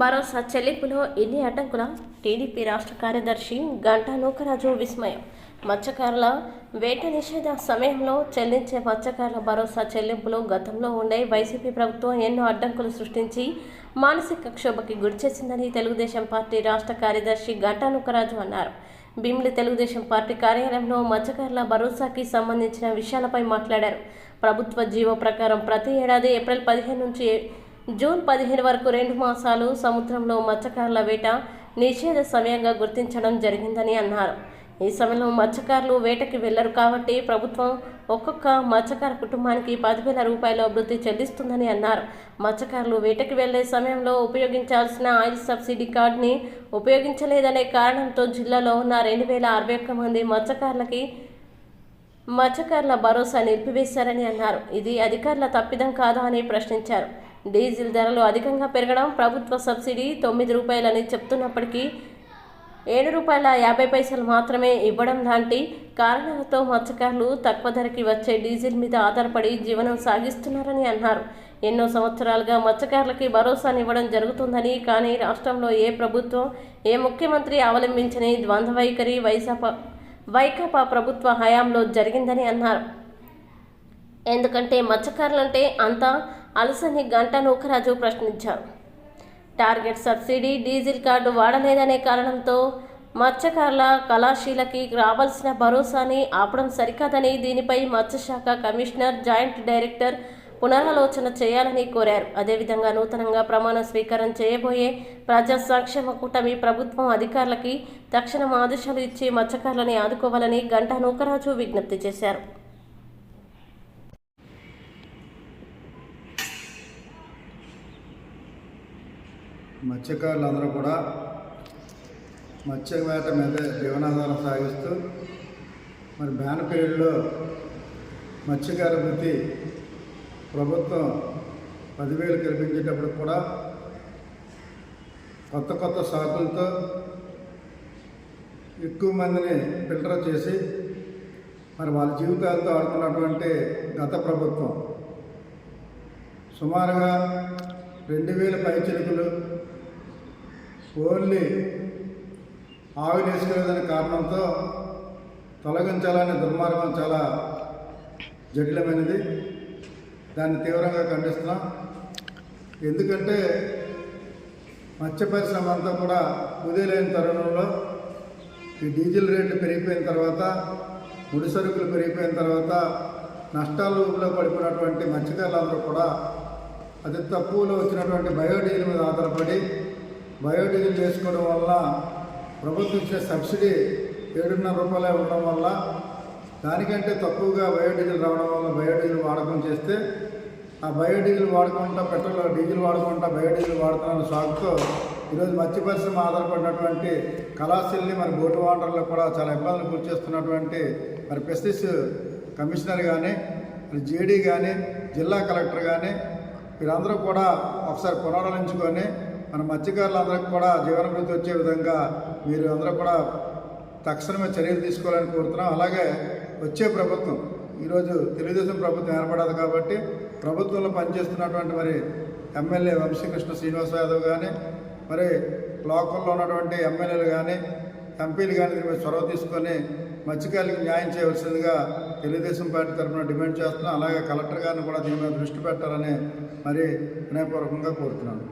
భరోసా చెల్లింపులో ఎన్ని అడ్డంకుల టీడీపీ రాష్ట్ర కార్యదర్శి గంటా నూకరాజు విస్మయం. మత్స్యకారుల వేట నిషేధ సమయంలో చెల్లించే మత్స్యకారుల భరోసా చెల్లింపులు గతంలో ఉండే వైసీపీ ప్రభుత్వం ఎన్నో అడ్డంకులు సృష్టించి మానసిక క్షోభకి గురిచేసిందని తెలుగుదేశం పార్టీ రాష్ట్ర కార్యదర్శి గంటా నూకరాజు అన్నారు. భీమిలి తెలుగుదేశం పార్టీ కార్యాలయంలో మత్స్యకారుల భరోసాకి సంబంధించిన విషయాలపై మాట్లాడారు. ప్రభుత్వ జీవో ప్రకారం ప్రతి ఏడాది ఏప్రిల్ 15 నుంచి జూన్ 15 వరకు 2 మాసాలు సముద్రంలో మత్స్యకారుల వేట నిషేధ సమయంగా గుర్తించడం జరిగిందని అన్నారు. ఈ సమయంలో మత్స్యకారులు వేటకి వెళ్లరు కాబట్టి ప్రభుత్వం ఒక్కొక్క మత్స్యకార కుటుంబానికి 10,000 రూపాయల అభివృద్ధి చెల్లిస్తుందని అన్నారు. మత్స్యకారులు వేటకి వెళ్లే సమయంలో ఉపయోగించాల్సిన ఆయిల్ సబ్సిడీ కార్డుని ఉపయోగించలేదనే కారణంతో జిల్లాలో ఉన్న 2,061 మంది మత్స్యకారుల భరోసా నిలిపివేశారని అన్నారు. ఇది అధికారుల తప్పిదం కాదా అని ప్రశ్నించారు. డీజిల్ ధరలు అధికంగా పెరగడం, ప్రభుత్వ సబ్సిడీ 9 రూపాయలని చెప్తున్నప్పటికీ 7 రూపాయల 50 పైసలు మాత్రమే ఇవ్వడం లాంటి కారణాలతో మత్స్యకారులు తక్కువ ధరకి వచ్చే డీజిల్ మీద ఆధారపడి జీవనం సాగిస్తున్నారని అన్నారు. ఎన్నో సంవత్సరాలుగా మత్స్యకారులకి భరోసానివ్వడం జరుగుతుందని, కానీ రాష్ట్రంలో ఏ ప్రభుత్వం, ఏ ముఖ్యమంత్రి అవలంబించని ద్వంద్వ వైఖరి వైకాపా ప్రభుత్వ హయాంలో జరిగిందని అన్నారు. ఎందుకంటే మత్స్యకారులంటే అంత అలసని గంటా నూకరాజు ప్రశ్నించారు. టార్గెట్ సబ్సిడీ, డీజిల్ కార్డు వాడలేదనే కారణంతో మత్స్యకారుల కళాశీలకి రావాల్సిన భరోసాని ఆపడం సరికాదని, దీనిపై మత్స్యశాఖ కమిషనర్, జాయింట్ డైరెక్టర్ పునరాలోచన చేయాలని కోరారు. అదేవిధంగా నూతనంగా ప్రమాణ స్వీకారం చేయబోయే ప్రజా సంక్షేమ కూటమి ప్రభుత్వం అధికారులకి తక్షణం ఆదేశాలు ఇచ్చి మత్స్యకారులని ఆదుకోవాలని గంటా నూకరాజు విజ్ఞప్తి చేశారు. మత్స్యకారులందరూ కూడా మత్స్యవేట మీద జీవనాధారం సాగిస్తూ మరి బ్యాన్ పీరియడ్లో మత్స్యకార వృత్తి ప్రభుత్వం 10,000 కల్పించేటప్పుడు కూడా కొత్త సాకులతో ఎక్కువ మందిని ఫిల్టర్ చేసి మరి వాళ్ళ జీవితాలతో ఆడుకున్నటువంటి గత ప్రభుత్వం సుమారుగా 2,000 పైచిలుకులు ఓన్లీ ఆవిరి వేసుకోలేదనే కారణంతో తొలగించాలనే దుర్మార్గం చాలా జటిలమైనది. దాన్ని తీవ్రంగా ఖండిస్తున్నాం. ఎందుకంటే మత్స్య పరిశ్రమ అంతా కూడా కుదేలైన తరుణంలో ఈ డీజిల్ రేట్లు పెరిగిపోయిన తర్వాత, ముడి సరుకులు పెరిగిపోయిన తర్వాత నష్టాలలో పడిపోయినటువంటి మత్స్యకారులందరూ కూడా అతి తక్కువలో వచ్చినటువంటి బయోడీజిల్ మీద ఆధారపడి బయోడీజిల్ వేసుకోవడం వల్ల ప్రభుత్వం ఇచ్చే సబ్సిడీ 7.5 రూపాయలే ఉండడం వల్ల దానికంటే తక్కువగా బయోడీజిల్ రావడం వల్ల బయోడీజిల్ వాడకం చేస్తే ఆ బయోడీజిల్ వాడుకుంటా డీజిల్ వాడుకుంటా బయోడీజిల్ వాడుతున్న సాగుతో ఈరోజు మత్స్య పరిశ్రమ ఆధారపడినటువంటి కళాశీల్ని మరి బోటు వాటర్లో కూడా చాలా ఇబ్బందులు గురి చేస్తున్నటువంటి మరి పెస్టిస్ కమిషనర్ కానీ, మరి జేడీ కానీ, జిల్లా కలెక్టర్ కానీ వీరందరూ కూడా ఒకసారి పునరాలోచించుకొని మన మత్స్యకారులందరికీ కూడా జీవనభృతి వచ్చే విధంగా మీరు అందరూ కూడా తక్షణమే చర్యలు తీసుకోవాలని కోరుతున్నాం. అలాగే వచ్చే ప్రభుత్వం, ఈరోజు తెలుగుదేశం ప్రభుత్వం ఏర్పడదు కాబట్టి ప్రభుత్వంలో పనిచేస్తున్నటువంటి మరి ఎమ్మెల్యే వంశీకృష్ణ శ్రీనివాస యాదవ్ కానీ, మరి లోకల్లో ఉన్నటువంటి ఎమ్మెల్యేలు కానీ, ఎంపీలు కానీ దీని మీద చొరవ తీసుకొని మత్స్యకారులకు న్యాయం చేయవలసిందిగా తెలుగుదేశం పార్టీ తరఫున డిమాండ్ చేస్తున్నాం. అలాగే కలెక్టర్ గారిని కూడా దీని మీద దృష్టి పెట్టాలని మరి వినయపూర్వకంగా కోరుతున్నాను.